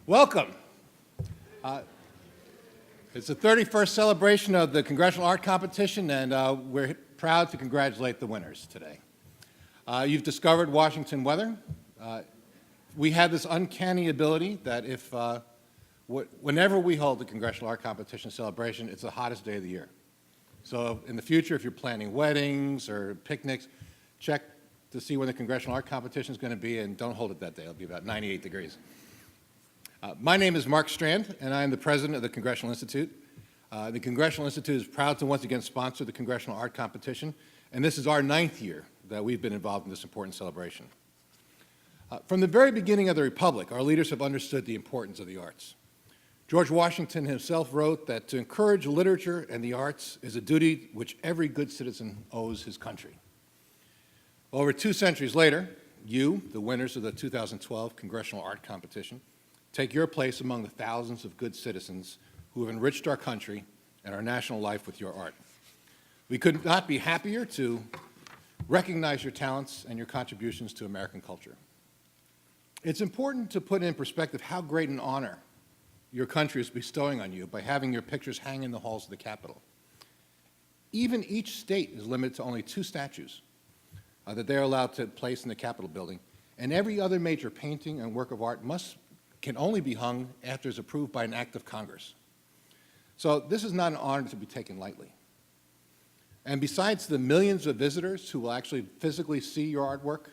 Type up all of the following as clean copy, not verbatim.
Welcome. It's the 31st celebration of the Congressional Art Competition, and we're proud to congratulate the winners today. You've discovered Washington weather. We have this uncanny ability that whenever we hold the Congressional Art Competition celebration, it's the hottest day of the year. So in the future, if you're planning weddings or picnics, check to see when the Congressional Art Competition is going to be, and don't hold it that day. It'll be about 98 degrees. My name is Mark Strand, and I am the president of the Congressional Institute. The Congressional Institute is proud to once again sponsor the Congressional Art Competition, and this is our 9th year that we've been involved in this important celebration. From the very beginning of the Republic, our leaders have understood the importance of the arts. George Washington himself wrote that to encourage literature and the arts is a duty which every good citizen owes his country. Over 2 centuries later, you, the winners of the 2012 Congressional Art Competition, take your place among the thousands of good citizens who have enriched our country and our national life with your art. We could not be happier to recognize your talents and your contributions to American culture. It's important to put in perspective how great an honor your country is bestowing on you by having your pictures hang in the halls of the Capitol. Even each state is limited to only 2 statues that they're allowed to place in the Capitol building, and every other major painting and work of art can only be hung after it's approved by an act of Congress. So this is not an honor to be taken lightly. And besides the millions of visitors who will actually physically see your artwork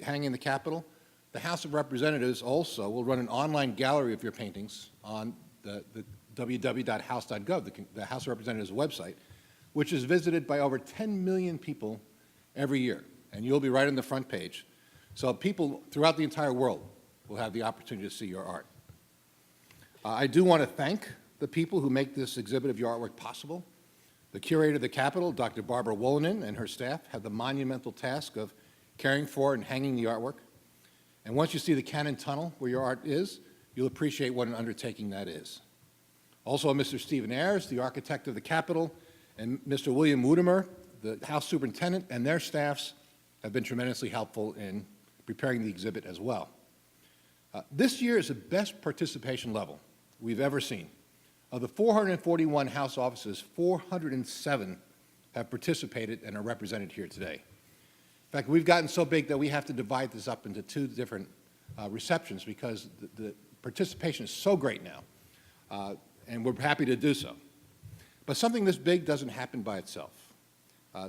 hanging in the Capitol, the House of Representatives also will run an online gallery of your paintings on the www.house.gov, the House of Representatives website, which is visited by over 10 million people every year. And you'll be right on the front page. So people throughout the entire world will have the opportunity to see your art. I do want to thank the people who make this exhibit of your artwork possible. The curator of the Capitol, Dr. Barbara Wolonin, and her staff have the monumental task of caring for and hanging the artwork. And once you see the Cannon Tunnel where your art is, you'll appreciate what an undertaking that is. Also, Mr. Stephen Ayers, the architect of the Capitol, and Mr. William Wudemer, the House Superintendent, and their staffs have been tremendously helpful in preparing the exhibit as well. This year is the best participation level we've ever seen. Of the 441 House offices, 407 have participated and are represented here today. In fact, we've gotten so big that we have to divide this up into 2 different receptions because the participation is so great now, and we're happy to do so. But something this big doesn't happen by itself.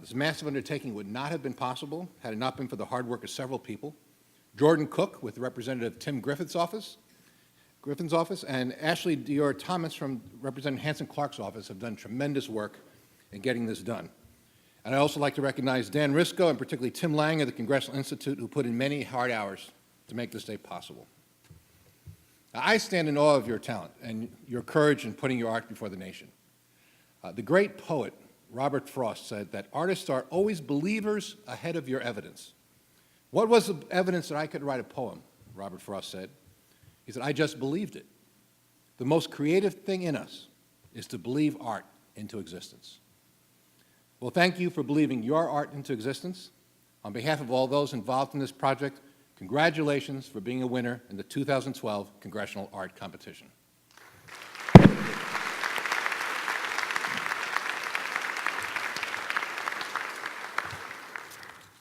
This massive undertaking would not have been possible had it not been for the hard work of several people. Jordan Cook with Representative Tim Griffin's office, and Ashley Dior Thomas from Representative Hansen Clarke's office have done tremendous work in getting this done. And I'd also like to recognize Dan Risco and particularly Tim Lang of the Congressional Institute, who put in many hard hours to make this day possible. Now, I stand in awe of your talent and your courage in putting your art before the nation. The great poet Robert Frost said that artists are always believers ahead of your evidence. What was the evidence that I could write a poem? Robert Frost said. He said, I just believed it. The most creative thing in us is to believe art into existence. Well, thank you for believing your art into existence. On behalf of all those involved in this project, congratulations for being a winner in the 2012 Congressional Art Competition.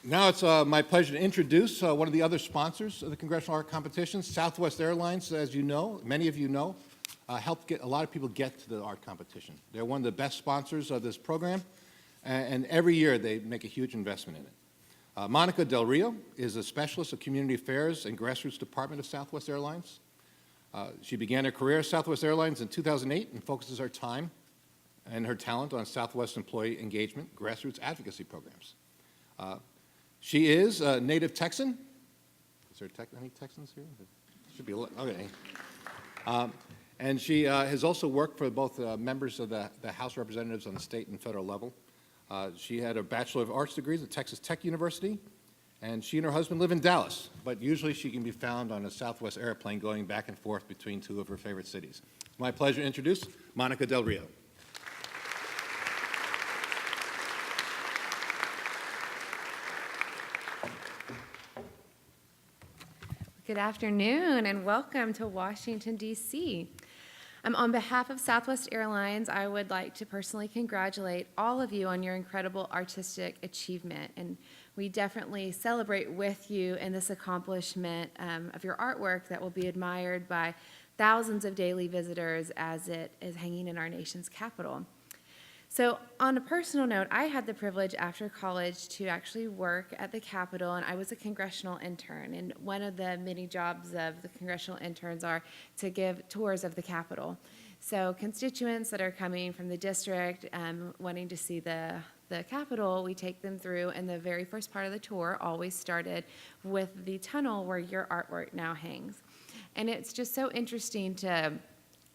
Now it's my pleasure to introduce one of the other sponsors of the Congressional Art Competition, Southwest Airlines, as you know, many of you know, helped get a lot of people get to the art competition. They're one of the best sponsors of this program, and every year they make a huge investment in it. Monica Del Rio is a specialist of community affairs and grassroots department of Southwest Airlines. She began her career at Southwest Airlines in 2008 and focuses her time and her talent on Southwest employee engagement, grassroots advocacy programs. She is a native Texan. Is there any Texans here? Should be, okay. And she has also worked for both members of the House of Representatives on the state and federal level. She had a Bachelor of Arts degree at Texas Tech University, and she and her husband live in Dallas, but usually she can be found on a Southwest airplane going back and forth between 2 of her favorite cities. It's my pleasure to introduce Monica Del Rio. Good afternoon and welcome to Washington, D.C. On behalf of Southwest Airlines, I would like to personally congratulate all of you on your incredible artistic achievement. And we definitely celebrate with you in this accomplishment of your artwork that will be admired by thousands of daily visitors as it is hanging in our nation's capital. So on a personal note, I had the privilege after college to actually work at the Capitol, and I was a congressional intern. And one of the many jobs of the congressional interns are to give tours of the Capitol. So constituents that are coming from the district wanting to see the Capitol, we take them through, and the very first part of the tour always started with the tunnel where your artwork now hangs. And it's just so interesting to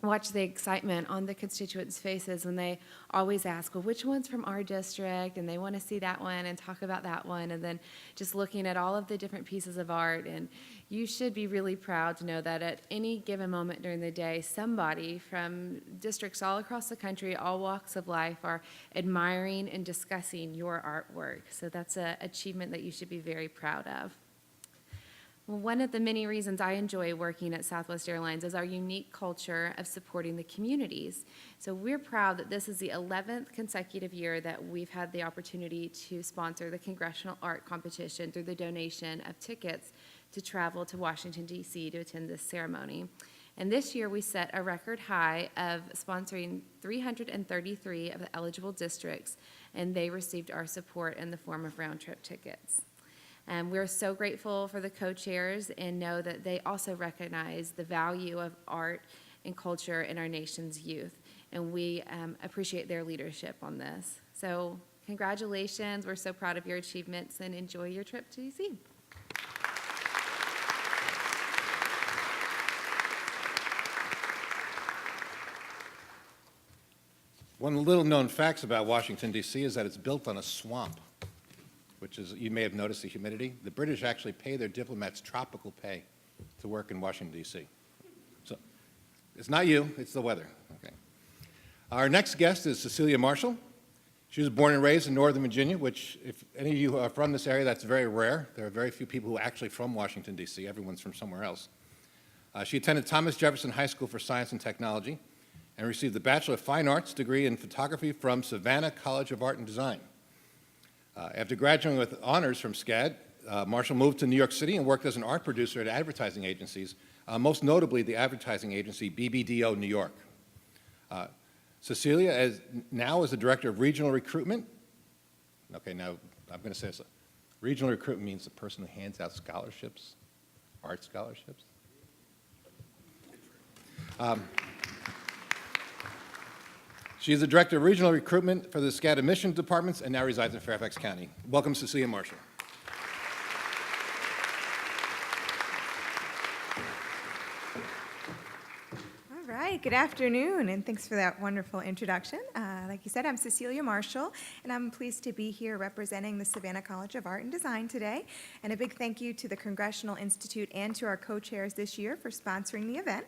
watch the excitement on the constituents' faces when they always ask, well, which one's from our district? And they want to see that one and talk about that one. And then just looking at all of the different pieces of art. And you should be really proud to know that at any given moment during the day, somebody from districts all across the country, all walks of life, are admiring and discussing your artwork. So that's an achievement that you should be very proud of. Well, one of the many reasons I enjoy working at Southwest Airlines is our unique culture of supporting the communities. So we're proud that this is the 11th consecutive year that we've had the opportunity to sponsor the Congressional Art Competition through the donation of tickets to travel to Washington, D.C. to attend this ceremony. And this year we set a record high of sponsoring 333 of the eligible districts, and they received our support in the form of round-trip tickets. We're so grateful for the co-chairs and know that they also recognize the value of art and culture in our nation's youth, and we appreciate their leadership on this. So congratulations, we're so proud of your achievements, and enjoy your trip to D.C. One little known facts about Washington, D.C. is that it's built on a swamp, which is, you may have noticed the humidity. The British actually pay their diplomats tropical pay to work in Washington, D.C. So it's not you, it's the weather. Okay. Our next guest is Cecilia Marshall. She was born and raised in Northern Virginia, which, if any of you are from this area, that's very rare. There are very few people who are actually from Washington, D.C. Everyone's from somewhere else. She attended Thomas Jefferson High School for Science and Technology and received the Bachelor of Fine Arts degree in photography from Savannah College of Art and Design. After graduating with honors from SCAD, Marshall moved to New York City and worked as an art producer at advertising agencies, most notably the advertising agency BBDO New York. Cecilia now is the Director of Regional Recruitment. Okay, now I'm going to say this. Regional recruitment means the person who hands out scholarships, art scholarships. She is the Director of Regional Recruitment for the SCAD Admissions Departments and now resides in Fairfax County. Welcome, Cecilia Marshall. All right, good afternoon, and thanks for that wonderful introduction. Like you said, I'm Cecilia Marshall, and I'm pleased to be here representing the Savannah College of Art and Design today. And a big thank you to the Congressional Institute and to our co-chairs this year for sponsoring the event.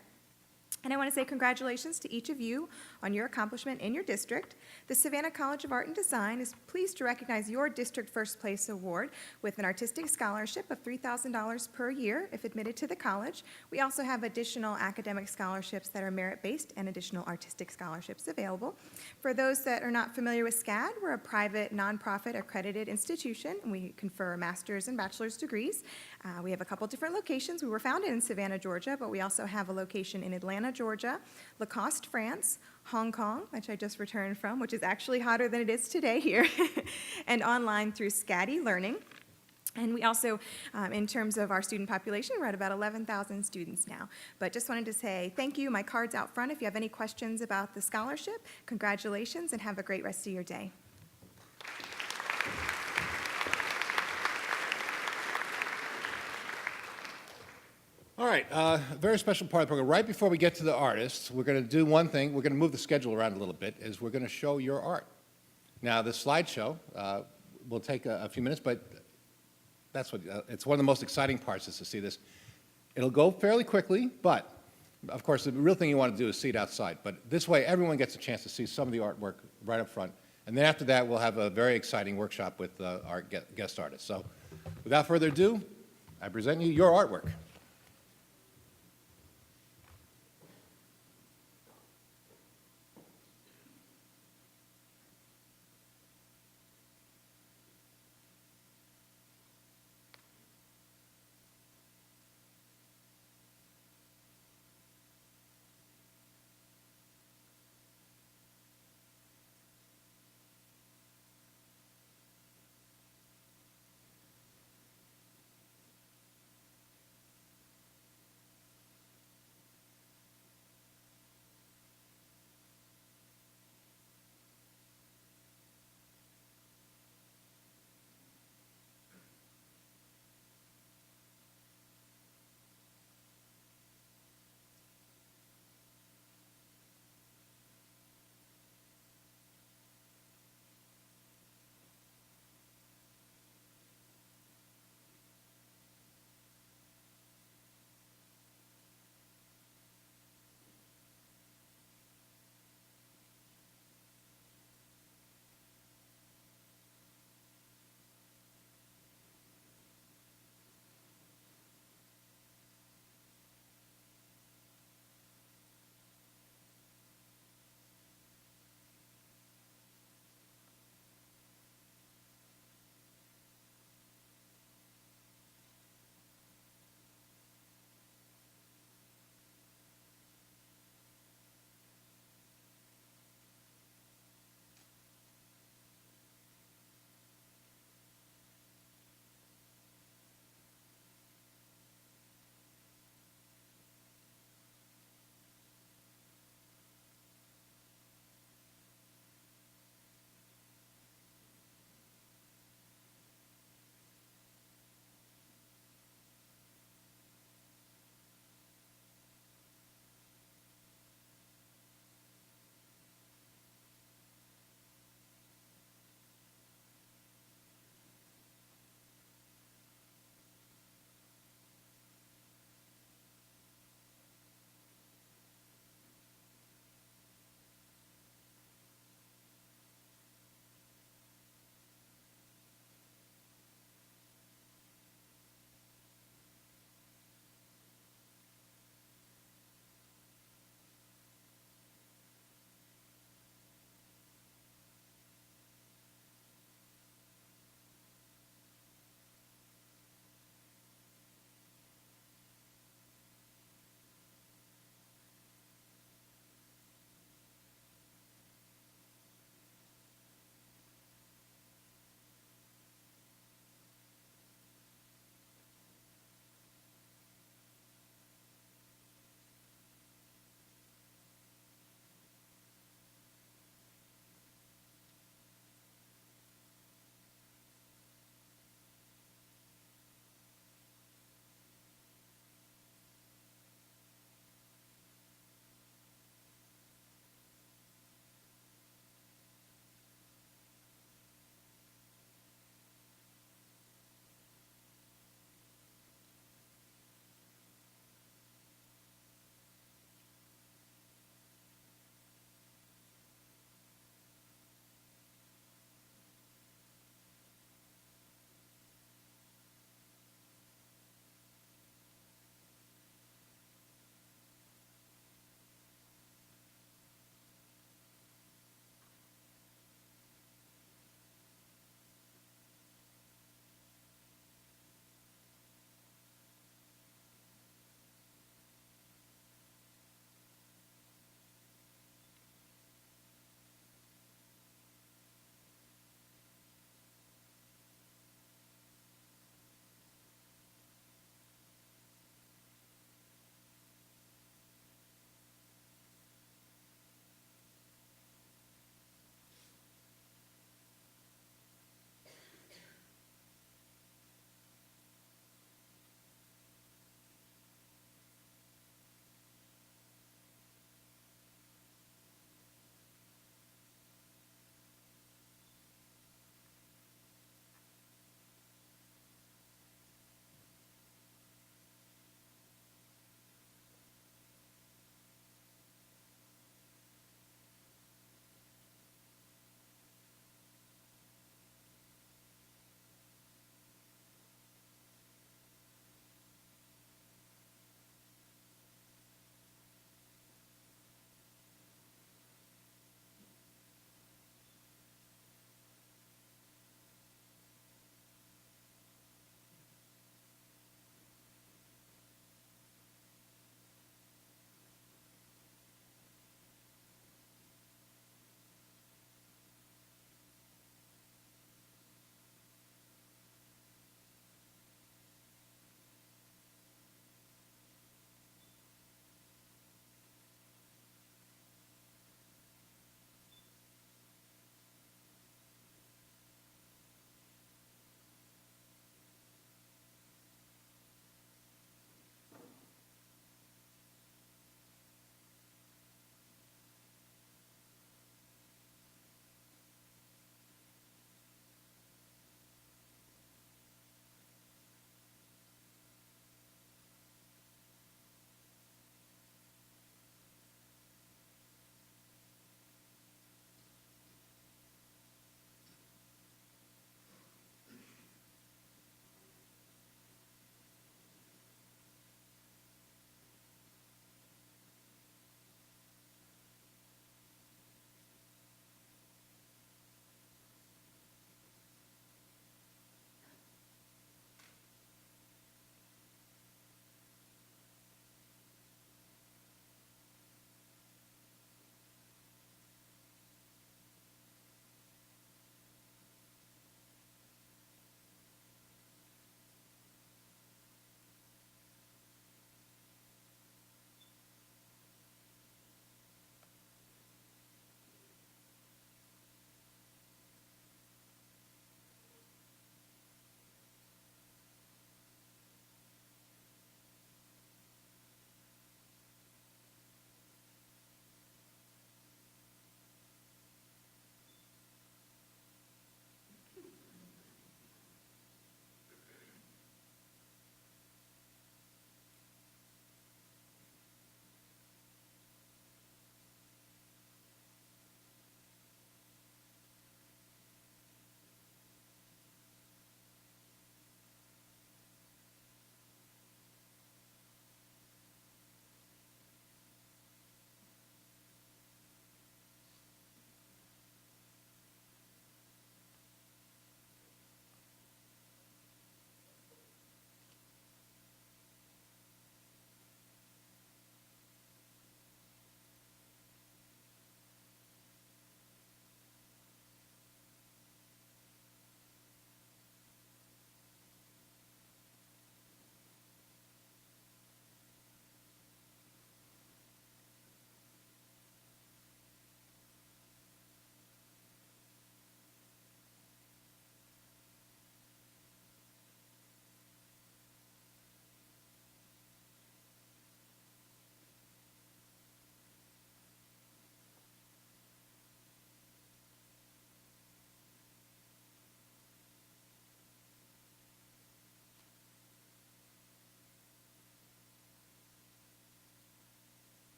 And I want to say congratulations to each of you on your accomplishment in your district. The Savannah College of Art and Design is pleased to recognize your District First Place Award with an artistic scholarship of $3,000 per year if admitted to the college. We also have additional academic scholarships that are merit-based and additional artistic scholarships available. For those that are not familiar with SCAD, we're a private, nonprofit accredited institution, and we confer master's and bachelor's degrees. We have a couple different locations. We were founded in Savannah, Georgia, but we also have a location in Atlanta, Georgia, Lacoste, France, Hong Kong, which I just returned from, which is actually hotter than it is today here, and online through SCAD Learning. And we also, in terms of our student population, we're at about 11,000 students now. But just wanted to say thank you. My card's out front. If you have any questions about the scholarship, congratulations, and have a great rest of your day. All right, a very special part of the program. Right before we get to the artists, we're going to do one thing. We're going to move the schedule around a little bit, is we're going to show your art. Now, the slideshow will take a few minutes, but that's what, it's one of the most exciting parts is to see this. It'll go fairly quickly, but of course, the real thing you want to do is see it outside. But this way, everyone gets a chance to see some of the artwork right up front. And then after that, we'll have a very exciting workshop with our guest artists. So without further ado, I present you your artwork.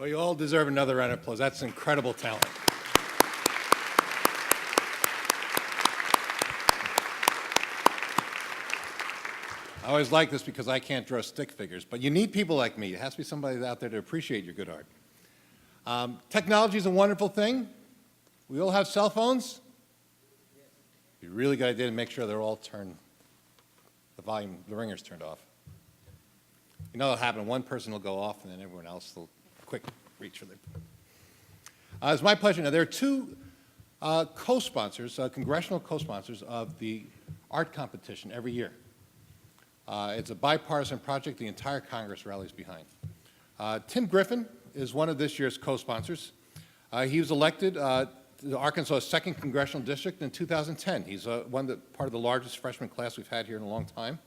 Well, you all deserve another round of applause. That's incredible talent. I always like this because I can't draw stick figures, but you need people like me. It has to be somebody out there to appreciate your good art. Technology is a wonderful thing. We all have cell phones. You really got to do to make sure they're all turned, the volume, the ringer's turned off. You know what'll happen, one person will go off and then everyone else will quick reach for their. It's my pleasure. Now, there are two co-sponsors, congressional co-sponsors of the art competition every year. It's a bipartisan project the entire Congress rallies behind. Tim Griffin is one of this year's co-sponsors. He was elected to Arkansas's 2nd Congressional District in 2010. He's part of the largest freshman class we've had here in a long time.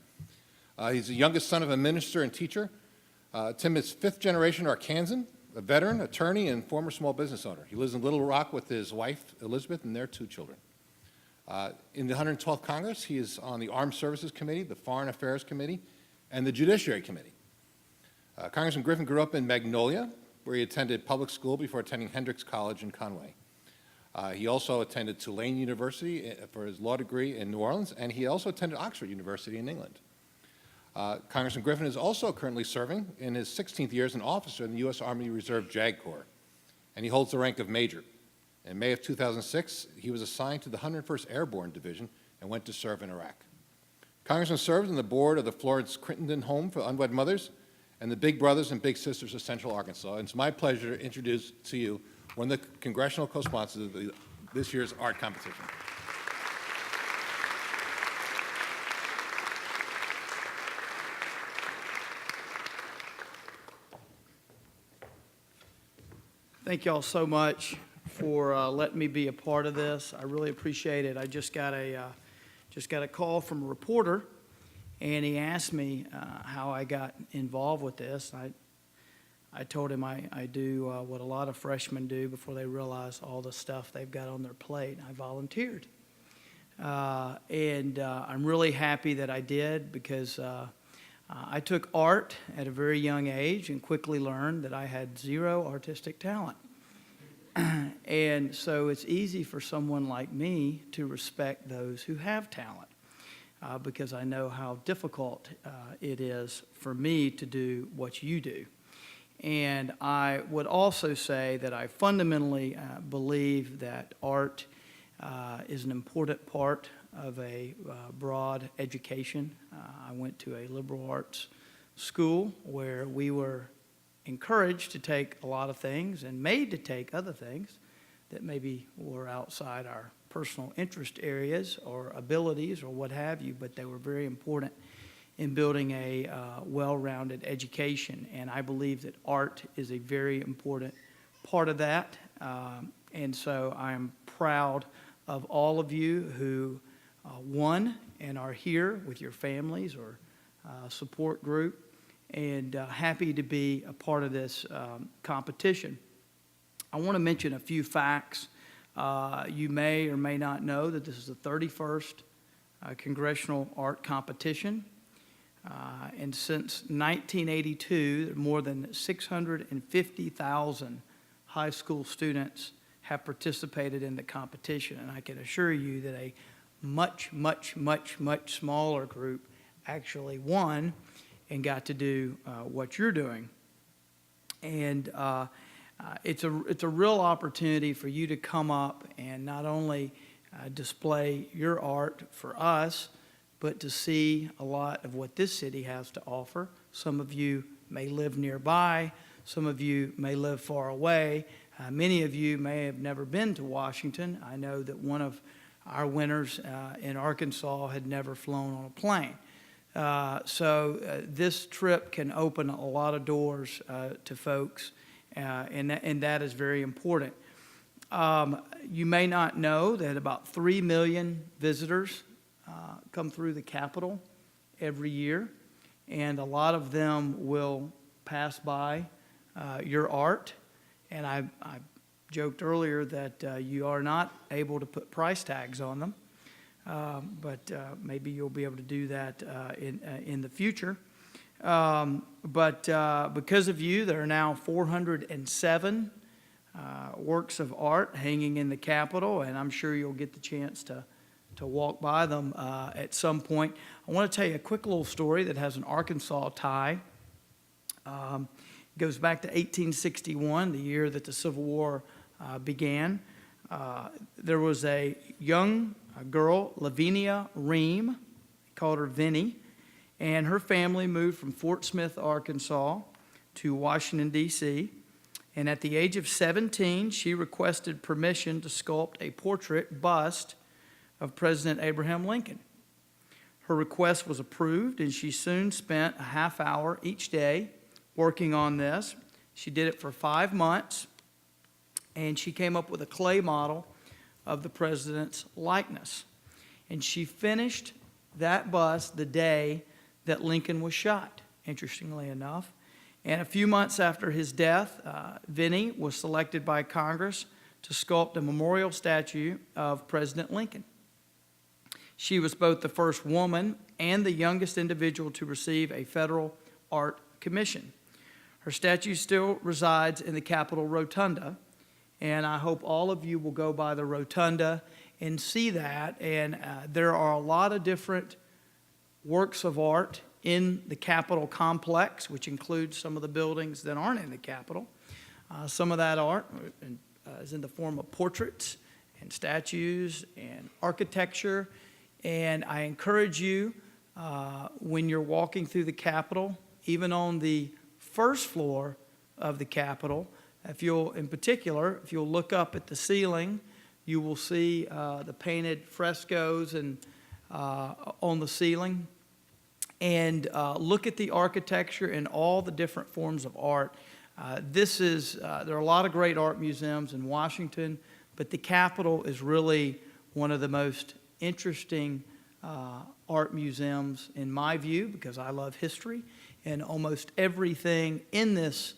He's the youngest son of a minister and teacher. Tim is 5th generation Arkansan, a veteran, attorney, and former small business owner. He lives in Little Rock with his wife, Elizabeth, and their 2 children. In the 112th Congress, he is on the Armed Services Committee, the Foreign Affairs Committee, and the Judiciary Committee. Congressman Griffin grew up in Magnolia, where he attended public school before attending Hendrix College in Conway. He also attended Tulane University for his law degree in New Orleans, and he also attended Oxford University in England. Congressman Griffin is also currently serving in his 16th year as an officer in the U.S. Army Reserve JAG Corps, and he holds the rank of Major. In May of 2006, he was assigned to the 101st Airborne Division and went to serve in Iraq. Congressman served on the board of the Florence Crittenden Home for Unwed Mothers and the Big Brothers and Big Sisters of Central Arkansas. And it's my pleasure to introduce to you one of the congressional co-sponsors of this year's art competition. Thank y'all so much for letting me be a part of this. I really appreciate it. I just got a call from a reporter, and he asked me how I got involved with this. I told him I do what a lot of freshmen do before they realize all the stuff they've got on their plate. I volunteered. And I'm really happy that I did, because I took art at a very young age and quickly learned that I had 0 artistic talent. And so it's easy for someone like me to respect those who have talent, because I know how difficult it is for me to do what you do. And I would also say that I fundamentally believe that art is an important part of a broad education. I went to a liberal arts school where we were encouraged to take a lot of things and made to take other things that maybe were outside our personal interest areas or abilities or what have you, but they were very important in building a well-rounded education. And I believe that art is a very important part of that. And so I'm proud of all of you who won and are here with your families or support group, and happy to be a part of this competition. I want to mention a few facts. You may or may not know that this is the 31st Congressional Art Competition. And since 1982, more than 650,000 high school students have participated in the competition. And I can assure you that a much, much, much, much smaller group actually won and got to do what you're doing. And it's a real opportunity for you to come up and not only display your art for us, but to see a lot of what this city has to offer. Some of you may live nearby. Some of you may live far away. Many of you may have never been to Washington. I know that one of our winners in Arkansas had never flown on a plane. So this trip can open a lot of doors to folks, and that is very important. You may not know that about 3 million visitors come through the Capitol every year, and a lot of them will pass by your art. And I joked earlier that you are not able to put price tags on them, but maybe you'll be able to do that in the future. But because of you, there are now 407 works of art hanging in the Capitol, and I'm sure you'll get the chance to walk by them at some point. I want to tell you a quick little story that has an Arkansas tie. It goes back to 1861, the year that the Civil War began. There was a young girl, Lavinia Ream, called her Vinnie, and her family moved from Fort Smith, Arkansas, to Washington, D.C., and at the age of 17, she requested permission to sculpt a portrait bust of President Abraham Lincoln. Her request was approved, and she soon spent a half hour each day working on this. She did it for 5 months, and she came up with a clay model of the president's likeness. And she finished that bust the day that Lincoln was shot, interestingly enough. And a few months after his death, Vinnie was selected by Congress to sculpt a memorial statue of President Lincoln. She was both the first woman and the youngest individual to receive a federal art commission. Her statue still resides in the Capitol Rotunda, and I hope all of you will go by the Rotunda and see that. And there are a lot of different works of art in the Capitol complex, which includes some of the buildings that aren't in the Capitol. Some of that art is in the form of portraits and statues and architecture. And I encourage you, when you're walking through the Capitol, even on the first floor of the Capitol, if you'll look up at the ceiling, you will see the painted frescoes and on the ceiling, and look at the architecture and all the different forms of art. There are a lot of great art museums in Washington, but the Capitol is really one of the most interesting art museums in my view, because I love history, and almost everything in the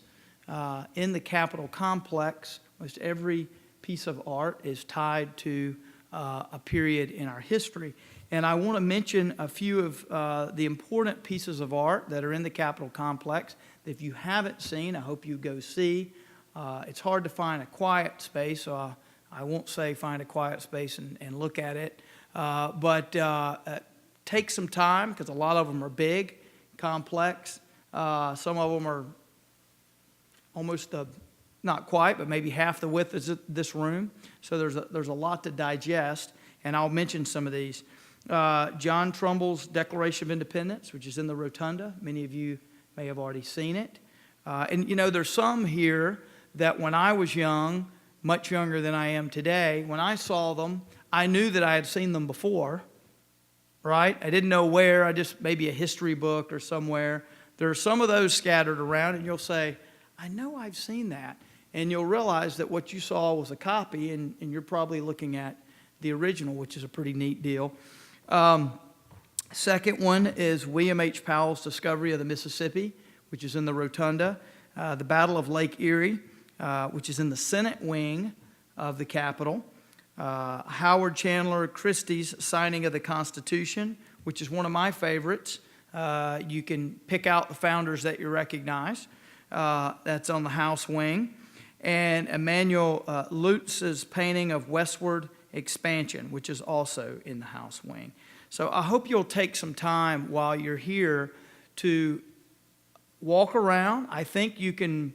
Capitol complex, almost every piece of art is tied to a period in our history. And I want to mention a few of the important pieces of art that are in the Capitol complex. If you haven't seen, I hope you go see. It's hard to find a quiet space, so I won't say find a quiet space and look at it. But take some time, because a lot of them are big, complex. Some of them are almost not quite, but maybe half the width of this room. So there's a lot to digest, and I'll mention some of these. John Trumbull's Declaration of Independence, which is in the Rotunda. Many of you may have already seen it. And you know, there's some here that when I was young, much younger than I am today, when I saw them, I knew that I had seen them before, right? I didn't know where, maybe a history book or somewhere. There are some of those scattered around, and you'll say, I know I've seen that. And you'll realize that what you saw was a copy, and you're probably looking at the original, which is a pretty neat deal. Second one is William H. Powell's discovery of the Mississippi, which is in the Rotunda. The Battle of Lake Erie, which is in the Senate wing of the Capitol. Howard Chandler Christie's signing of the Constitution, which is one of my favorites. You can pick out the founders that you recognize. That's on the House wing. And Emmanuel Lutz's painting of Westward Expansion, which is also in the House wing. So I hope you'll take some time while you're here to walk around. I think you can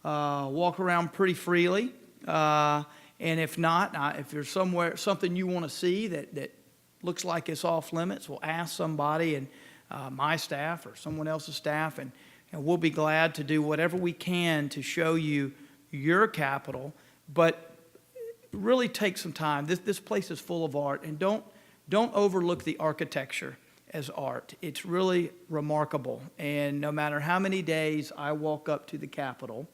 walk around pretty freely. And if not, if there's something you want to see that looks like it's off limits, we'll ask somebody, and my staff or someone else's staff, and we'll be glad to do whatever we can to show you your Capitol. But really take some time. This place is full of art, and don't overlook the architecture as art. It's really remarkable. And no matter how many days I walk up to the Capitol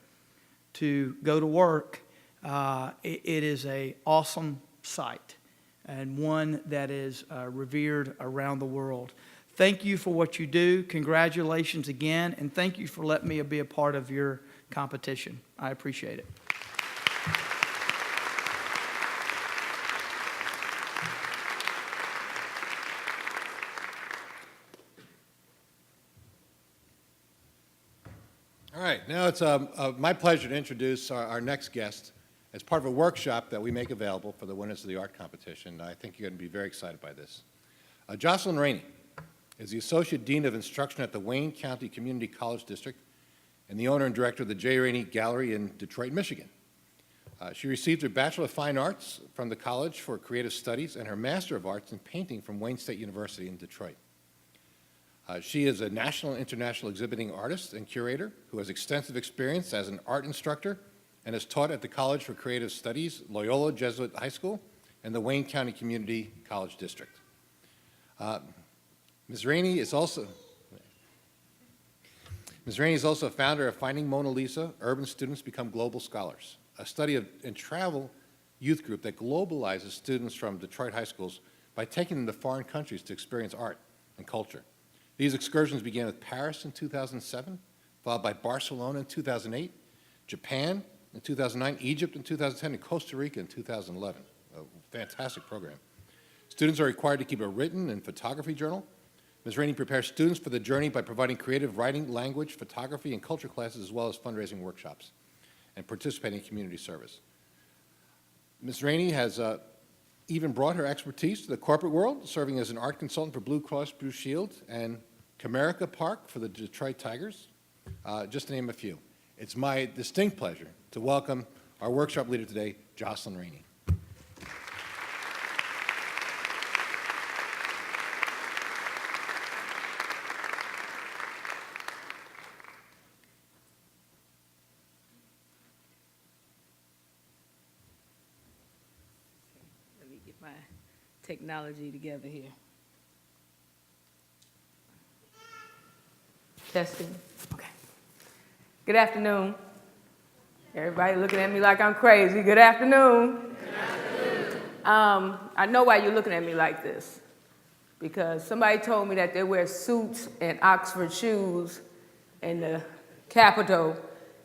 to go to work, it is an awesome sight, and one that is revered around the world. Thank you for what you do. Congratulations again, and thank you for letting me be a part of your competition. I appreciate it. All right, now it's my pleasure to introduce our next guest as part of a workshop that we make available for the winners of the art competition. I think you're going to be very excited by this. Jocelyn Rainey is the Associate Dean of Instruction at the Wayne County Community College District and the owner and director of the J. Rainey Gallery in Detroit, Michigan. She received her Bachelor of Fine Arts from the College for Creative Studies and her Master of Arts in Painting from Wayne State University in Detroit. She is a national and international exhibiting artist and curator who has extensive experience as an art instructor and has taught at the College for Creative Studies, Loyola Jesuit High School, and the Wayne County Community College District. Ms. Rainey is also a founder of Finding Mona Lisa, Urban Students Become Global Scholars, a study and travel youth group that globalizes students from Detroit high schools by taking them to foreign countries to experience art and culture. These excursions began with Paris in 2007, followed by Barcelona in 2008, Japan in 2009, Egypt in 2010, and Costa Rica in 2011. A fantastic program. Students are required to keep a written and photography journal. Ms. Rainey prepares students for the journey by providing creative writing, language, photography, and culture classes, as well as fundraising workshops and participating in community service. Ms. Rainey has even brought her expertise to the corporate world, serving as an art consultant for Blue Cross Blue Shield and Comerica Park for the Detroit Tigers, just to name a few. It's my distinct pleasure to welcome our workshop leader today, Jocelyn Rainey. Let me get my technology together here. Testing. Okay. Good afternoon. Everybody looking at me like I'm crazy. Good afternoon. Good afternoon. I know why you're looking at me like this. Because somebody told me that they wear suits and Oxford shoes in the Capitol.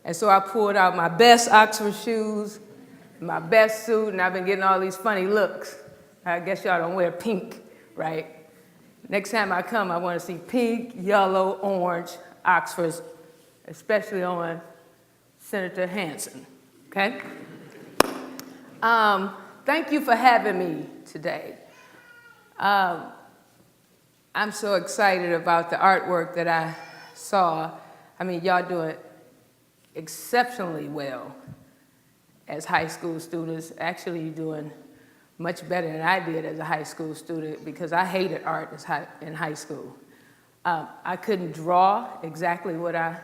And so I pulled out my best Oxford shoes, my best suit, and I've been getting all these funny looks. I guess y'all don't wear pink, right? Next time I come, I want to see pink, yellow, orange Oxfords, especially on Senator Hansen, okay? Thank you for having me today. I'm so excited about the artwork that I saw. I mean, y'all doing exceptionally well as high school students. Actually, you're doing much better than I did as a high school student because I hated art in high school. I couldn't draw exactly what I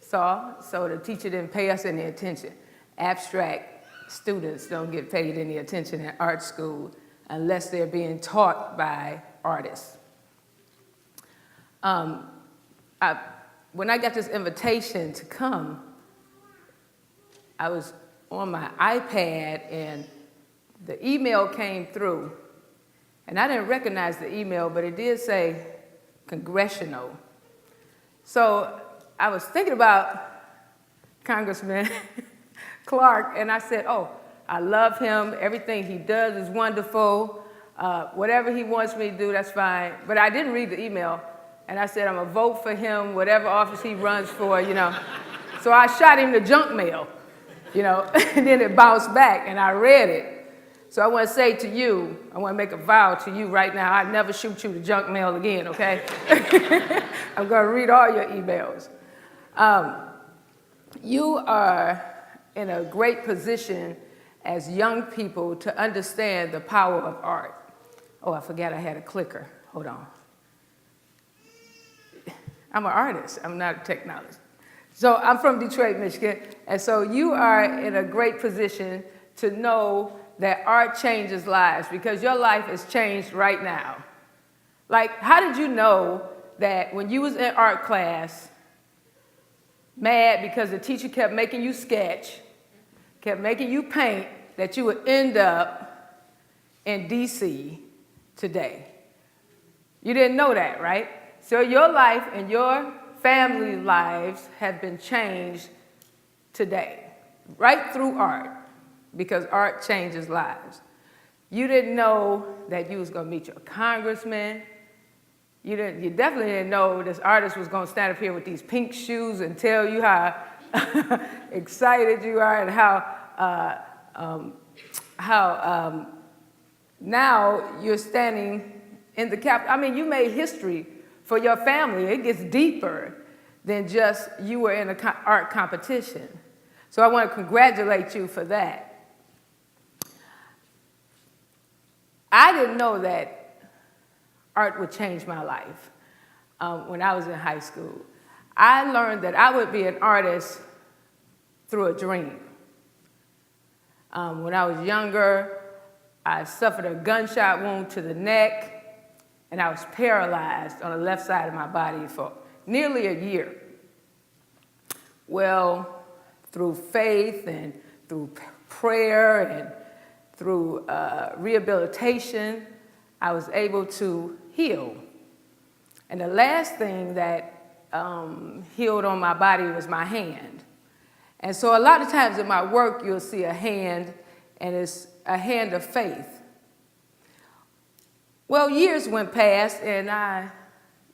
saw, so the teacher didn't pay us any attention. Abstract students don't get paid any attention in art school unless they're being taught by artists. When I got this invitation to come, I was on my iPad and the email came through, and I didn't recognize the email, but it did say Congressional. So I was thinking about Congressman Clarke, and I said, oh, I love him. Everything he does is wonderful. Whatever he wants me to do, that's fine. But I didn't read the email, and I said, I'm going to vote for him, whatever office he runs for, you know. So I shot him the junk mail, you know, and then it bounced back, and I read it. So I want to say to you, I want to make a vow to you right now, I'd never shoot you the junk mail again, okay? I'm going to read all your emails. You are in a great position as young people to understand the power of art. Oh, I forgot I had a clicker. Hold on. I'm an artist. I'm not a technologist. So I'm from Detroit, Michigan, and so you are in a great position to know that art changes lives because your life is changed right now. Like, how did you know that when you was in art class, mad because the teacher kept making you sketch, kept making you paint, that you would end up in DC today? You didn't know that, right? So your life and your family lives have been changed today, right through art, because art changes lives. You didn't know that you was gonna meet your congressman, you definitely didn't know this artist was going to stand up here with these pink shoes and tell you how excited you are and how now you're standing in the Capitol. I mean, you made history for your family. It gets deeper than just you were in an art competition. So I want to congratulate you for that. I didn't know that art would change my life when I was in high school. I learned that I would be an artist through a dream. When I was younger, I suffered a gunshot wound to the neck, and I was paralyzed on the left side of my body for nearly a year. Well, through faith and through prayer and through rehabilitation, I was able to heal. And the last thing that healed on my body was my hand. And so a lot of times in my work, you'll see a hand, and it's a hand of faith. Well, years went past, and I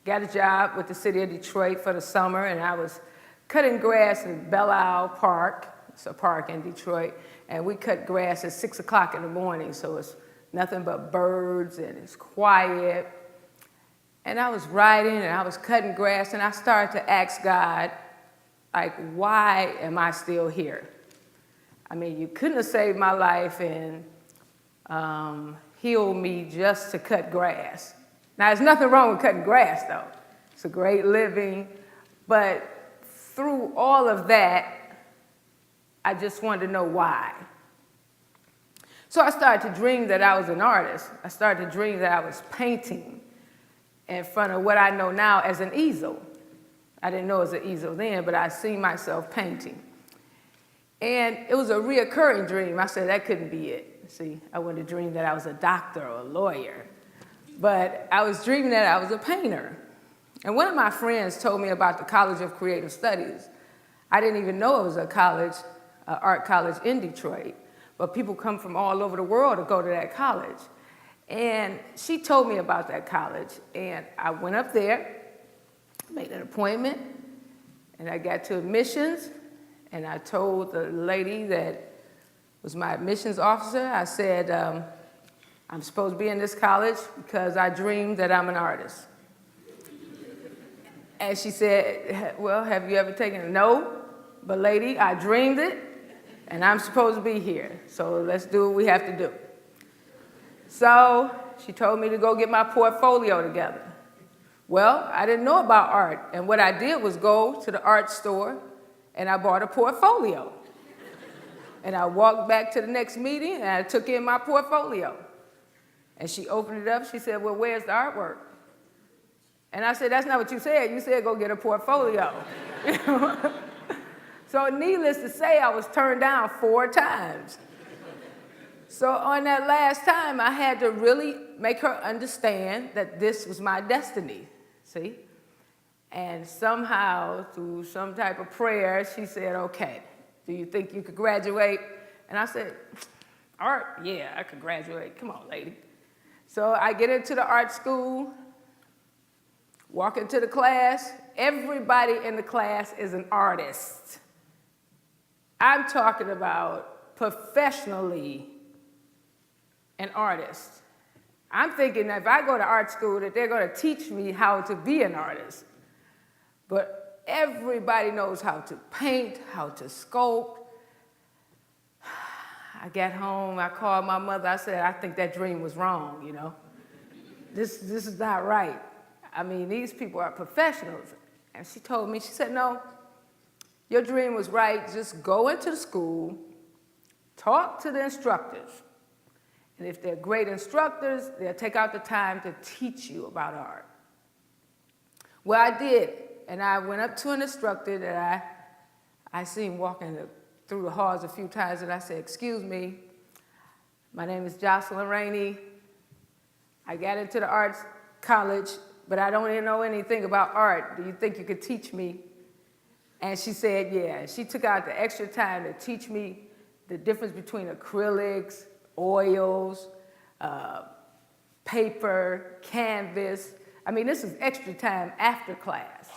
got a job with the city of Detroit for the summer, and I was cutting grass in Belle Isle Park. It's a park in Detroit, and we cut grass at 6 o'clock in the morning, so it's nothing but birds, and it's quiet. And I was writing, and I was cutting grass, and I started to ask God, like, why am I still here? I mean, you couldn't have saved my life and healed me just to cut grass. Now, there's nothing wrong with cutting grass, though. It's a great living. But through all of that, I just wanted to know why. So I started to dream that I was an artist. I started to dream that I was painting in front of what I know now as an easel. I didn't know it was an easel then, but I seen myself painting. And it was a reoccurring dream. I said, that couldn't be it. See, I wouldn't dream that I was a doctor or a lawyer. But I was dreaming that I was a painter. And one of my friends told me about the College of Creative Studies. I didn't even know it was a college, art college in Detroit. But people come from all over the world to go to that college. And she told me about that college. And I went up there, made an appointment, and I got to admissions. And I told the lady that was my admissions officer, I said, I'm supposed to be in this college because I dreamed that I'm an artist. And she said, well, have you ever taken it? No, but lady, I dreamed it, and I'm supposed to be here. So let's do what we have to do. So she told me to go get my portfolio together. Well, I didn't know about art, and what I did was go to the art store, and I bought a portfolio. And I walked back to the next meeting, and I took in my portfolio. And she opened it up. She said, well, where's the artwork? And I said, that's not what you said. You said go get a portfolio. So needless to say, I was turned down 4 times. So on that last time, I had to really make her understand that this was my destiny, see? And somehow, through some type of prayer, she said, okay, do you think you could graduate? And I said, art? Yeah, I could graduate. Come on, lady. So I get into the art school, walk into the class. Everybody in the class is an artist. I'm talking about professionally an artist. I'm thinking that if I go to art school that they're going to teach me how to be an artist. But everybody knows how to paint, how to sculpt. I got home, I called my mother, I said, I think that dream was wrong, you know. This is not right. I mean, these people are professionals. And she told me, she said, no, your dream was right. Just go into the school, talk to the instructors. And if they're great instructors, they'll take out the time to teach you about art. Well, I did. And I went up to an instructor that I seen walking through the halls a few times, and I said, excuse me, my name is Jocelyn Rainey. I got into the arts college, but I don't even know anything about art. Do you think you could teach me? And she said, yeah. She took out the extra time to teach me the difference between acrylics, oils, paper, canvas. I mean, this is extra time after class.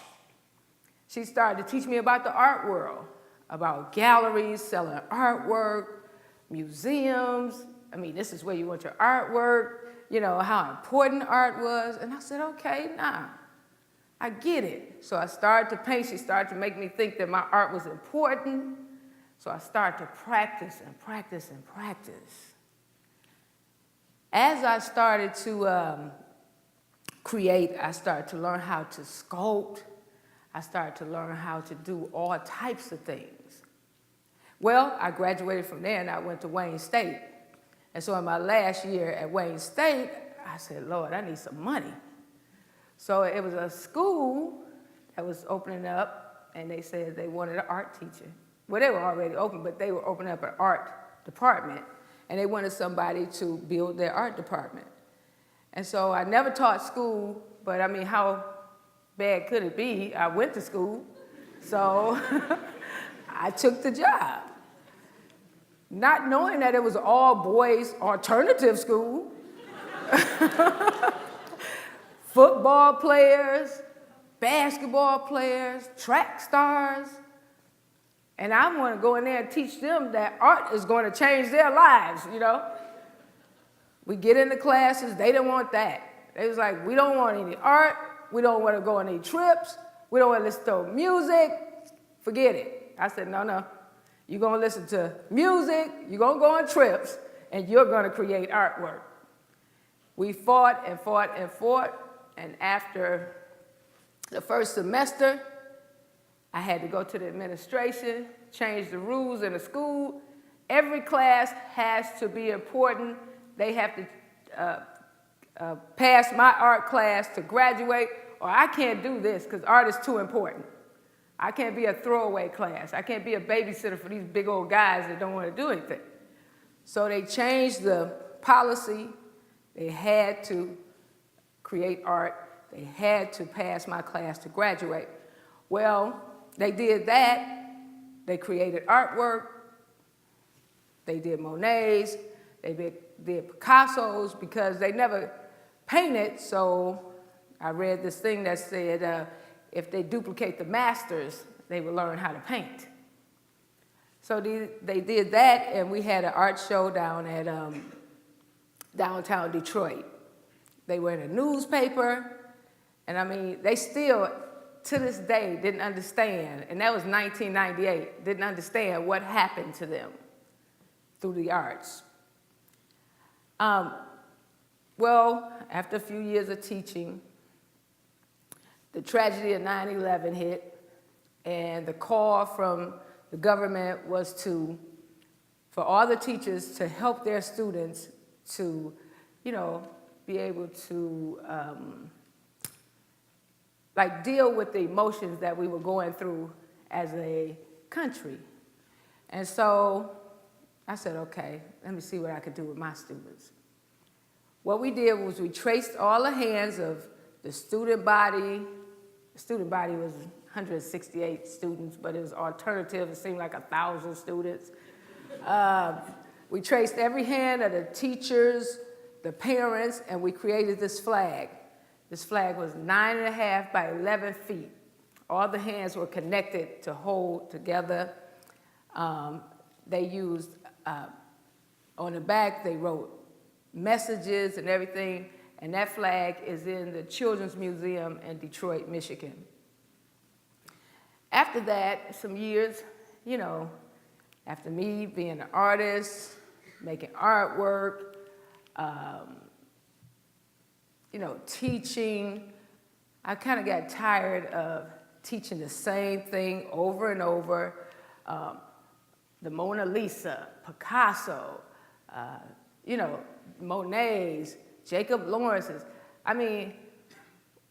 She started to teach me about the art world, about galleries, selling artwork, museums. I mean, this is where you want your artwork, you know, how important art was. And I said, okay, nah, I get it. So I started to paint. She started to make me think that my art was important. So I started to practice and practice and practice. As I started to create, I started to learn how to sculpt. I started to learn how to do all types of things. Well, I graduated from there and I went to Wayne State. And so in my last year at Wayne State, I said, Lord, I need some money. So it was a school that was opening up, and they said they wanted an art teacher. Well, they were already open, but they were opening up an art department, and they wanted somebody to build their art department. And so I never taught school, but I mean, how bad could it be? I went to school, so I took the job. Not knowing that it was all boys alternative school. Football players, basketball players, track stars. And I want to go in there and teach them that art is going to change their lives, you know. We get into classes, they didn't want that. They was like, we don't want any art, we don't want to go on any trips, we don't want to listen to music, forget it. I said, no, you're going to listen to music, you're going to go on trips, and you're going to create artwork. We fought and fought and fought, and after the first semester, I had to go to the administration, change the rules in the school. Every class has to be important. They have to pass my art class to graduate, or I can't do this because art is too important. I can't be a throwaway class. I can't be a babysitter for these big old guys that don't want to do anything. So they changed the policy. They had to create art. They had to pass my class to graduate. Well, they did that. They created artwork. They did Monets. They did Picassos because they never painted. So I read this thing that said if they duplicate the masters, they will learn how to paint. So they did that, and we had an art show down at downtown Detroit. They were in a newspaper, and I mean, they still, to this day, didn't understand, and that was 1998, didn't understand what happened to them through the arts. Well, after a few years of teaching, the tragedy of 9/11 hit, and the call from the government was for all the teachers to help their students to, you know, be able to like deal with the emotions that we were going through as a country. And so I said, okay, let me see what I could do with my students. What we did was we traced all the hands of the student body. The student body was 168 students, but it was alternative. It seemed like 1,000 students. We traced every hand of the teachers, the parents, and we created this flag. This flag was 9.5 by 11 feet. All the hands were connected to hold together. They used, on the back, they wrote messages and everything, and that flag is in the Children's Museum in Detroit, Michigan. After that, some years, you know, after me being an artist, making artwork, you know, teaching, I kind of got tired of teaching the same thing over and over. The Mona Lisa, Picasso, you know, Monets, Jacob Lawrence's. I mean,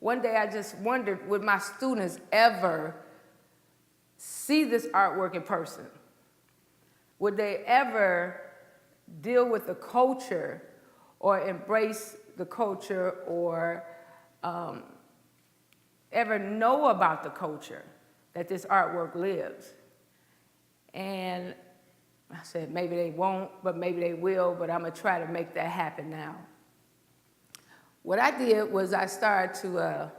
one day I just wondered, would my students ever see this artwork in person? Would they ever deal with the culture or embrace the culture or ever know about the culture that this artwork lives? And I said, maybe they won't, but maybe they will, but I'm gonna try to make that happen now. what I did was I started to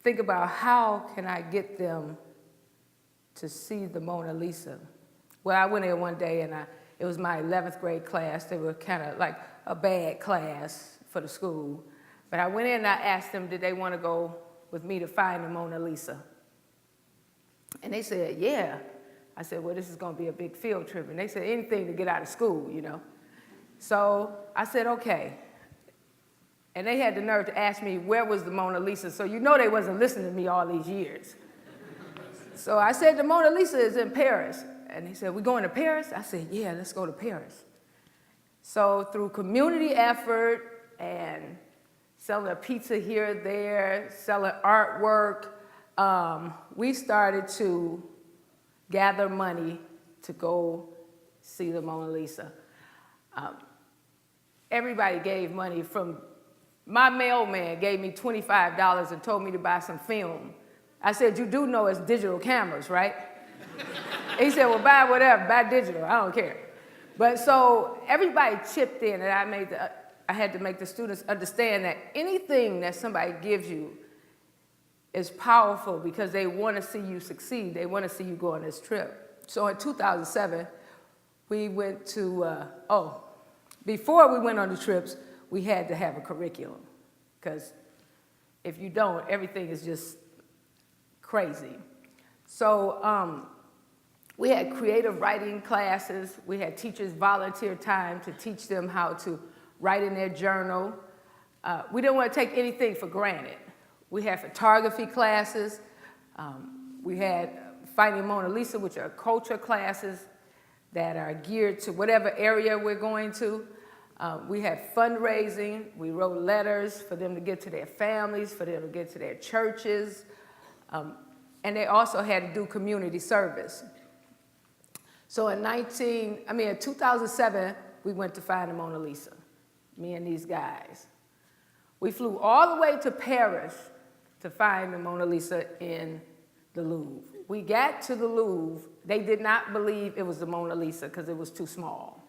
think about how can I get them to see the Mona Lisa. Well, I went in one day and it was my 11th grade class. They were kind of like a bad class for the school. But I went in and I asked them, did they want to go with me to find the Mona Lisa? And they said, yeah. I said, well, this is going to be a big field trip. And they said, anything to get out of school, you know. So I said, okay. And they had the nerve to ask me, where was the Mona Lisa? So you know they wasn't listening to me all these years. So I said, the Mona Lisa is in Paris. And he said, we going to Paris? I said, yeah, let's go to Paris. So through community effort and selling a pizza here or there, selling artwork, we started to gather money to go see the Mona Lisa. Everybody gave money. From my mailman gave me $25 and told me to buy some film. I said, you do know it's digital cameras, right? He said, well, buy whatever, buy digital, I don't care. But so everybody chipped in, and I had to make the students understand that anything that somebody gives you is powerful because they want to see you succeed. They want to see you go on this trip. So in 2007, we went to, before we went on the trips, we had to have a curriculum, because if you don't, everything is just crazy. So we had creative writing classes. We had teachers volunteer time to teach them how to write in their journal. We didn't want to take anything for granted. We had photography classes. We had Finding Mona Lisa, which are culture classes that are geared to whatever area we're going to. We had fundraising. We wrote letters for them to get to their families, for them to get to their churches. And they also had to do community service. So in 2007, we went to find the Mona Lisa, me and these guys. We flew all the way to Paris to find the Mona Lisa in the Louvre. We got to the Louvre. They did not believe it was the Mona Lisa because it was too small.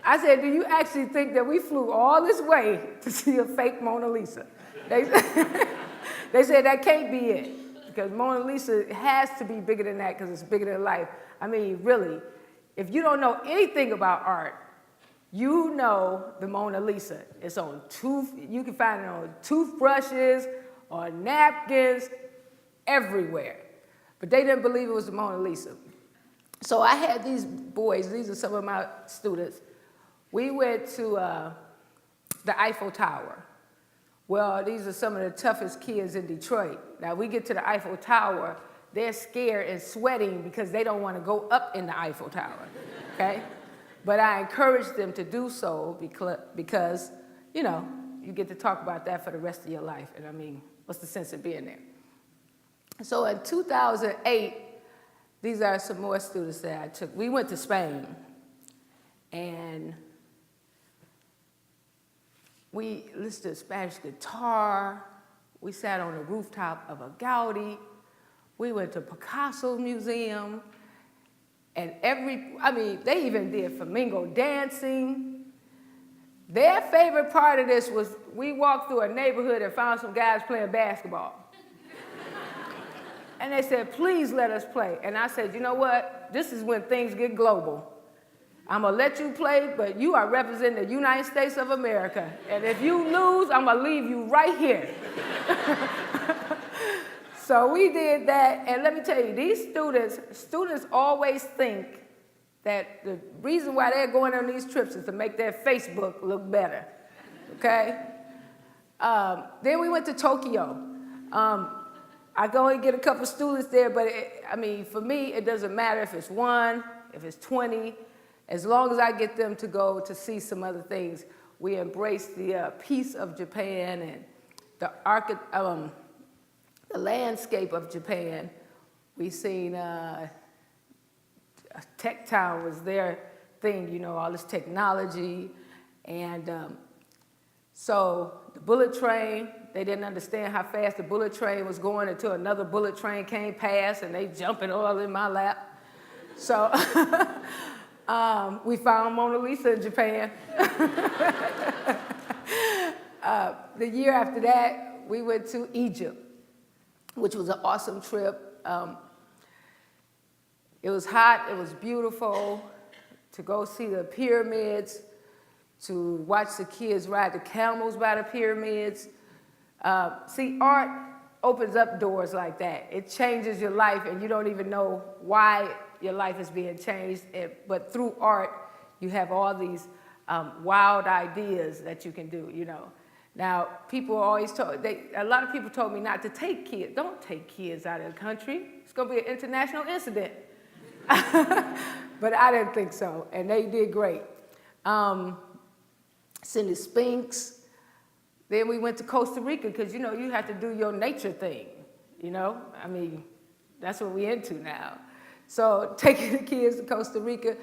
I said, do you actually think that we flew all this way to see a fake Mona Lisa? They said that can't be it, because Mona Lisa has to be bigger than that because it's bigger than life. I mean, really, if you don't know anything about art, you know the Mona Lisa. It's on you can find it on toothbrushes, on napkins, everywhere. But they didn't believe it was the Mona Lisa. So I had these boys, these are some of my students. We went to the Eiffel Tower. Well, these are some of the toughest kids in Detroit. Now, we get to the Eiffel Tower, they're scared and sweating because they don't want to go up in the Eiffel Tower, okay? But I encouraged them to do so because, you know, you get to talk about that for the rest of your life. And I mean, what's the sense of being there? So in 2008, these are some more students that I took. We went to Spain, and we listened to Spanish guitar. We sat on the rooftop of a Gaudi. We went to Picasso Museum. And they even did flamingo dancing. Their favorite part of this was we walked through a neighborhood and found some guys playing basketball. And they said, please let us play. And I said, you know what? This is when things get global. I'm going to let you play, but you are representing the United States of America. And if you lose, I'm going to leave you right here. So we did that, and let me tell you, these students always think that the reason why they're going on these trips is to make their Facebook look better, okay? Then we went to Tokyo. I go and get a couple students there, but for me, it doesn't matter if it's 1, if it's 20, as long as I get them to go to see some other things. We embrace the peace of Japan and the landscape of Japan. We seen Tech Town was their thing, you know, all this technology. And so the bullet train, they didn't understand how fast the bullet train was going until another bullet train came past and they jumping all in my lap. So We found Mona Lisa in Japan. The year after that, we went to Egypt, which was an awesome trip. It was hot, it was beautiful, to go see the pyramids, to watch the kids ride the camels by the pyramids. See, art opens up doors like that. It changes your life and you don't even know why your life is being changed. But through art, you have all these wild ideas that you can do, you know. Now, people always a lot of people told me not to take kids. Don't take kids out of the country. It's gonna be an international incident. But I didn't think so, and they did great. Cindy Spinks. Then we went to Costa Rica, because, you know, you have to do your nature thing, you know? I mean, that's what we're into now. So taking the kids to Costa Rica,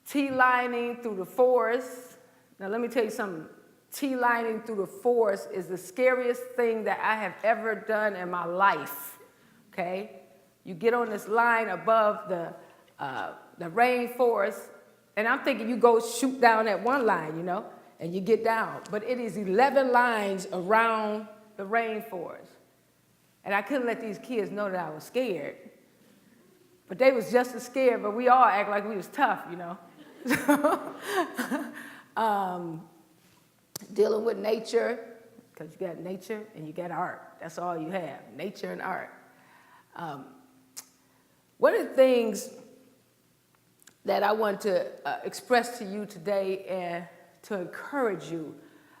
T-lining through the forest. Now, let me tell you something. T-lining through the forest is the scariest thing that I have ever done in my life, okay? You get on this line above the rainforest, and I'm thinking you go shoot down that one line, you know, and you get down. But it is 11 lines around the rainforest. And I couldn't let these kids know that I was scared. But they was just as scared, but we all act like we was tough, you know. Dealing with nature, because you got nature and you got art. That's all you have, nature and art. One of the things that I want to express to you today and to encourage you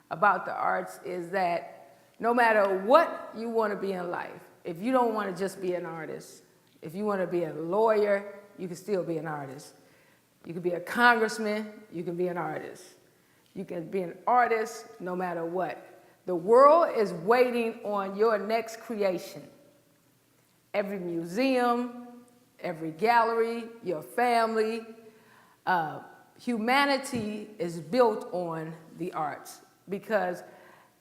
about the arts is that no matter what you want to be in life, if you don't want to just be an artist, if you want to be a lawyer, you can still be an artist. You can be a congressman, you can be an artist. You can be an artist no matter what. The world is waiting on your next creation. Every museum, every gallery, your family, humanity is built on the arts, because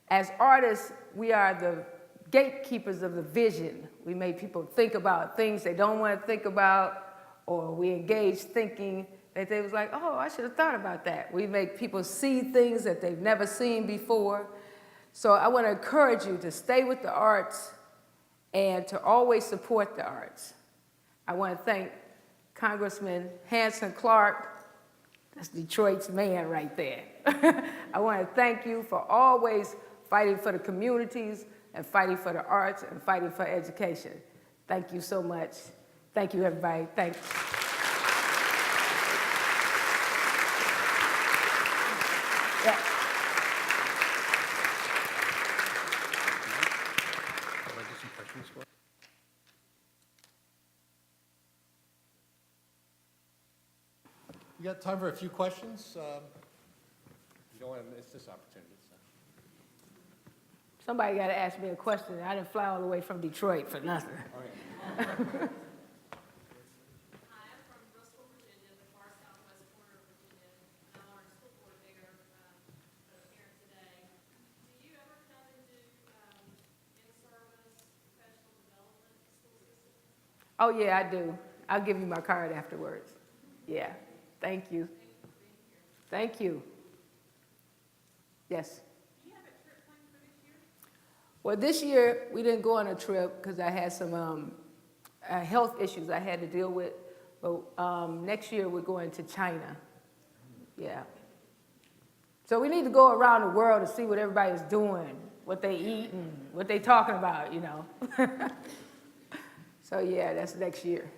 as artists, we are the gatekeepers of the vision. We make people think about things they don't want to think about, or we engage thinking that they was like, oh, I should have thought about that. We make people see things that they've never seen before. So I want to encourage you to stay with the arts and to always support the arts. I want to thank Congressman Hansen Clarke. That's Detroit's man right there. I want to thank you for always fighting for the communities and fighting for the arts and fighting for education. Thank you so much. Thank you, everybody. Thanks. Yeah. You got time for a few questions? You don't want to miss this opportunity. So. Somebody got to ask me a question. I didn't fly all the way from Detroit for nothing. All right. Hi, I'm from Bristol, Virginia, the far southwest corner of Virginia, and I'm our school board there here today. Do you ever come and do in-service professional development in the school system? Oh, yeah, I do. I'll give you my card afterwards. Yeah. Thank you. Thank you. Yes? Do you have a trip planned for this year? Well, this year, we didn't go on a trip because I had some health issues I had to deal with. But next year, we're going to China. Yeah. So we need to go around the world to see what everybody's doing, what they eat, and what they talking about, you know. So, yeah, that's next year.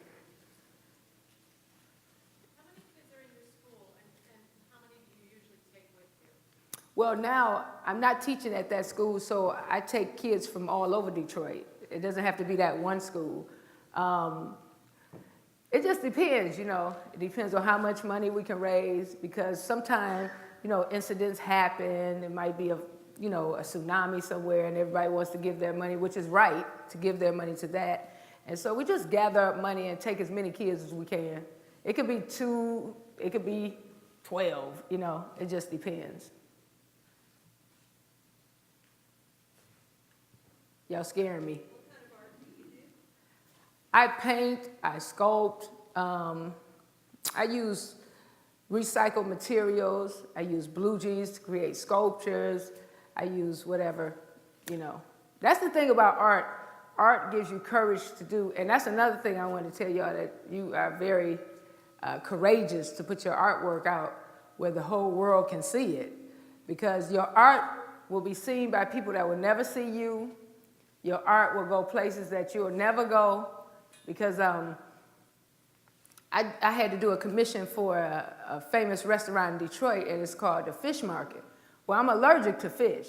How many kids are in your school, and how many do you usually take with you? Well, now, I'm not teaching at that school, so I take kids from all over Detroit. It doesn't have to be that one school. It just depends, you know. It depends on how much money we can raise, because sometimes, you know, incidents happen. It might be a tsunami somewhere, and everybody wants to give their money, which is right, to give their money to that. And so we just gather up money and take as many kids as we can. It could be 2, it could be 12, you know. It just depends. Y'all scaring me. What kind of art do you do? I paint, I sculpt, I use recycled materials. I use blue jeans to create sculptures. I use whatever, you know. That's the thing about art. Art gives you courage to do, and that's another thing I want to tell y'all, that you are very courageous to put your artwork out where the whole world can see it, because your art will be seen by people that will never see you. Your art will go places that you'll never go, because I had to do a commission for a famous restaurant in Detroit, and it's called the Fish Market. Well, I'm allergic to fish.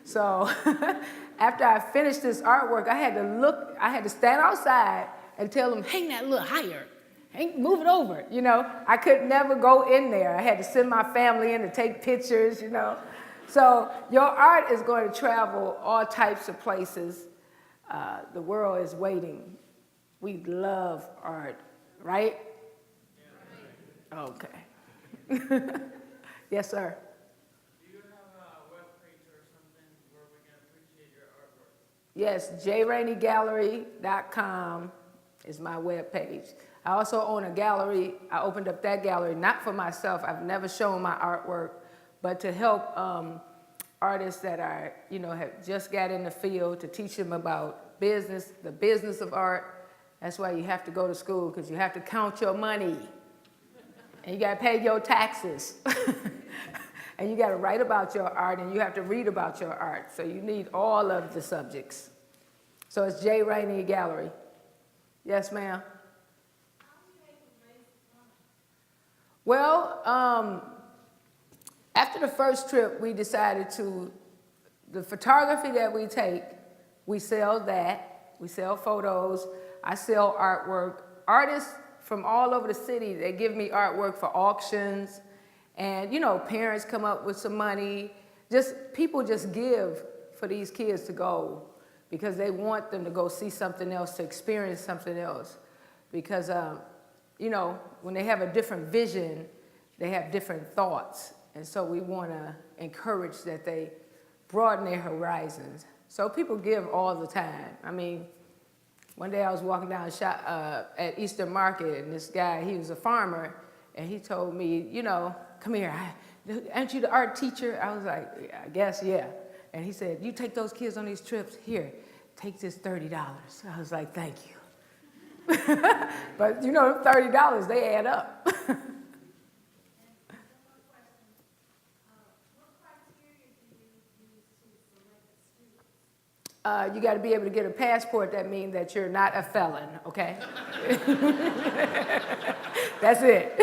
So after I finished this artwork, I had to stand outside and tell them, hang that a little higher, move it over, you know. I could never go in there. I had to send my family in to take pictures, you know. So your art is going to travel all types of places. The world is waiting. We love art, right? Yeah. Okay. Yes, sir. Do you have a web page or something where we can appreciate your artwork? Yes, jraineygallery.com is my web page. I also own a gallery. I opened up that gallery not for myself. I've never shown my artwork, but to help artists that are, you know, have just got in the field, to teach them about business, the business of art. That's why you have to go to school, because you have to count your money, and you got to pay your taxes, and you got to write about your art, and you have to read about your art. So you need all of the subjects. So it's J. Rainey Gallery. Yes, ma'am. Well, after the first trip, we decided the photography that we take, we sell that. We sell photos. I sell artwork. Artists from all over the city, they give me artwork for auctions. And, you know, parents come up with some money. People just give for these kids to go, because they want them to go see something else, to experience something else. Because, you know, when they have a different vision, they have different thoughts. And so we want to encourage that they broaden their horizons. So people give all the time. I mean, one day I was walking down at Eastern Market, and this guy, he was a farmer, and he told me, you know, come here, aren't you the art teacher? I was like, I guess, yeah. And he said, you take those kids on these trips, here, take this $30. I was like, thank you. But you know, $30, they add up. You got to be able to get a passport that means that you're not a felon, okay? That's it.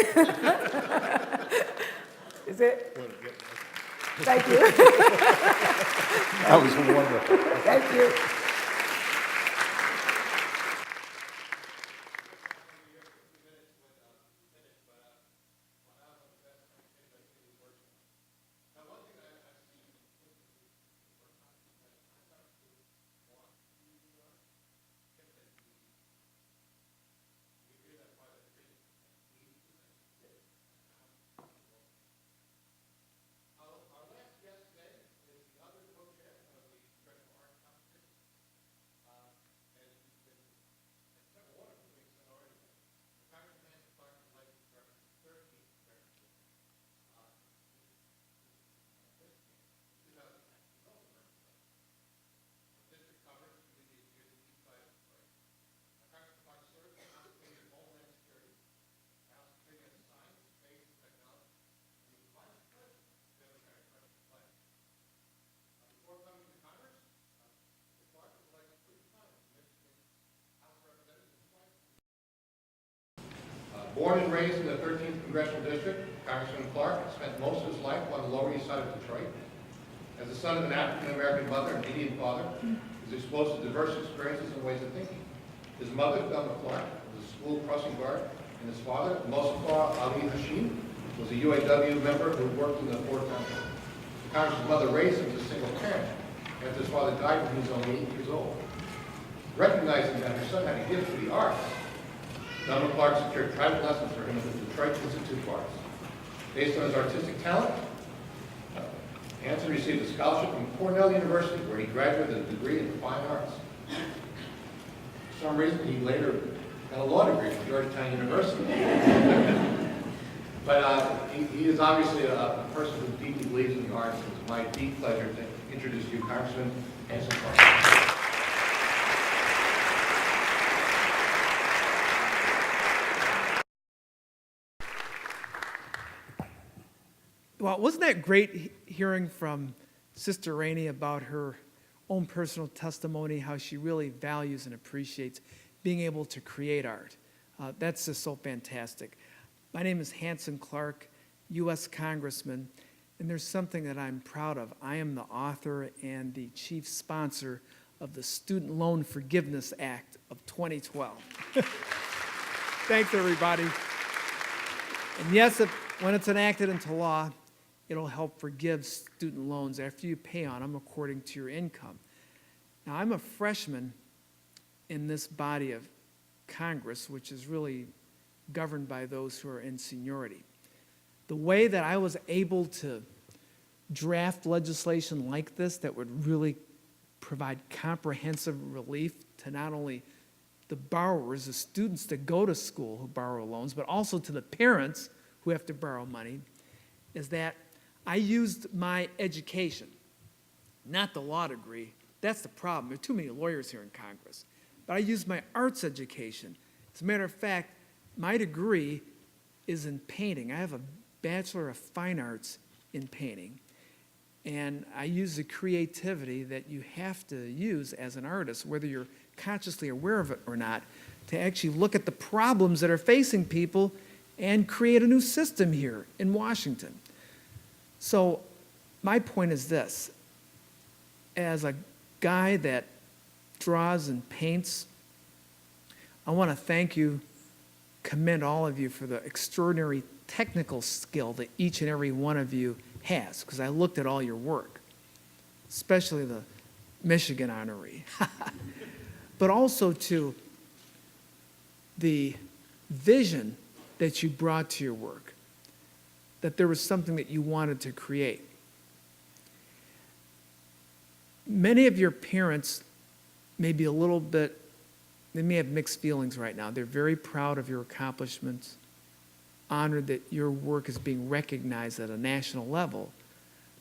Is it? Thank you. That was wonderful. Thank you. Born and raised in the 13th Congressional District, Congressman Clarke spent most of his life on the Lower East Side of Detroit. As the son of an African-American mother and Indian father, he was exposed to diverse experiences and ways of thinking. His mother, Thelma Clarke, was a school crossing guard, and his father, Mosafa Ali Hashim, was a UAW member who worked in the Fort Township. The Congressman's mother raised him as a single parent after his father died when he was only 8 years old. Recognizing that her son had a gift for the arts, Hansen Clarke secured private lessons for him at the Detroit Institute of Arts. Based on his artistic talent, Hansen received a scholarship from Cornell University, where he graduated with a degree in fine arts. For some reason, he later got a law degree from Georgetown University. But he is obviously a person who deeply believes in the arts, and it's my deep pleasure to introduce you, Congressman Hansen Clarke. Well, wasn't that great hearing from Sister Rainey about her own personal testimony, how she really values and appreciates being able to create art? That's just so fantastic. My name is Hansen Clarke, U.S. Congressman, and there's something that I'm proud of. I am the author and the chief sponsor of the Student Loan Forgiveness Act of 2012. Thanks, everybody. And yes, when it's enacted into law, it'll help forgive student loans after you pay on them according to your income. Now, I'm a freshman in this body of Congress, which is really governed by those who are in seniority. The way that I was able to draft legislation like this that would really provide comprehensive relief to not only the borrowers, the students that go to school who borrow loans, but also to the parents who have to borrow money, is that I used my education, not the law degree. That's the problem. There are too many lawyers here in Congress. But I used my arts education. As a matter of fact, my degree is in painting. I have a Bachelor of Fine Arts in painting. And I use the creativity that you have to use as an artist, whether you're consciously aware of it or not, to actually look at the problems that are facing people and create a new system here in Washington. So my point is this. As a guy that draws and paints, I want to thank you, commend all of you for the extraordinary technical skill that each and every one of you has, because I looked at all your work, especially the Michigan honoree, but also to the vision that you brought to your work, that there was something that you wanted to create. Many of your parents may be a little bit, they may have mixed feelings right now. They're very proud of your accomplishments, honored that your work is being recognized at a national level,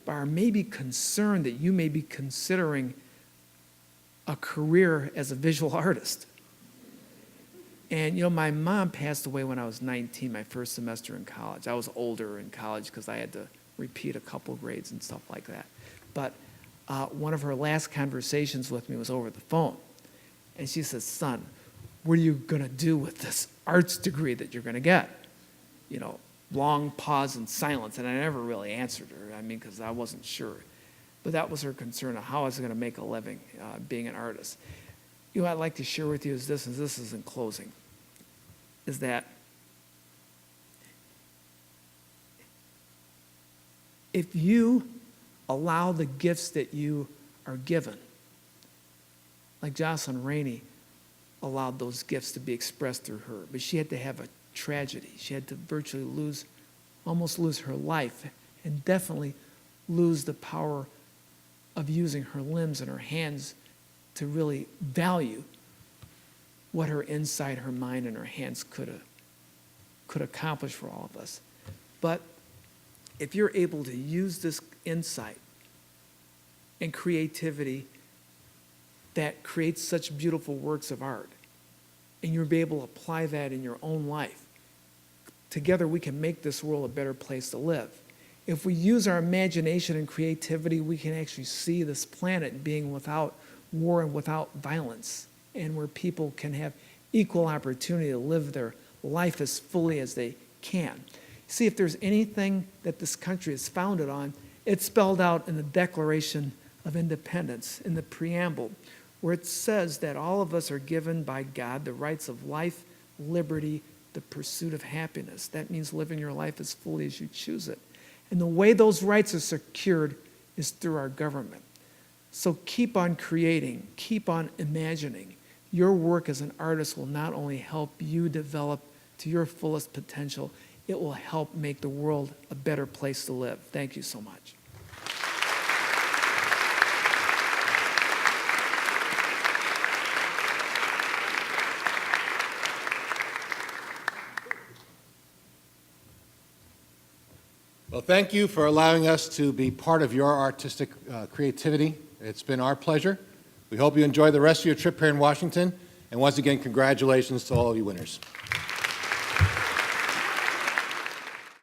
but are maybe concerned that you may be considering a career as a visual artist. And, you know, my mom passed away when I was 19, my first semester in college. I was older in college because I had to repeat a couple grades and stuff like that. But one of her last conversations with me was over the phone. And she says, son, what are you going to do with this arts degree that you're going to get? You know, long pause and silence. And I never really answered her, because I wasn't sure. But that was her concern of how I was going to make a living being an artist. You know what I'd like to share with you is this, and this is in closing, is that if you allow the gifts that you are given, like Jocelyn Rainey allowed those gifts to be expressed through her, but she had to have a tragedy. She had to virtually almost lose her life, and definitely lose the power of using her limbs and her hands to really value what her inside, her mind, and her hands could accomplish for all of us. But if you're able to use this insight and creativity that creates such beautiful works of art, and you'll be able to apply that in your own life, together we can make this world a better place to live. If we use our imagination and creativity, we can actually see this planet being without war and without violence, and where people can have equal opportunity to live their life as fully as they can. See, if there's anything that this country is founded on, it's spelled out in the Declaration of Independence, in the preamble, where it says that all of us are given by God the rights of life, liberty, the pursuit of happiness. That means living your life as fully as you choose it. And the way those rights are secured is through our government. So keep on creating, keep on imagining. Your work as an artist will not only help you develop to your fullest potential, it will help make the world a better place to live. Thank you so much. Well, thank you for allowing us to be part of your artistic creativity. It's been our pleasure. We hope you enjoy the rest of your trip here in Washington. And once again, congratulations to all of you winners.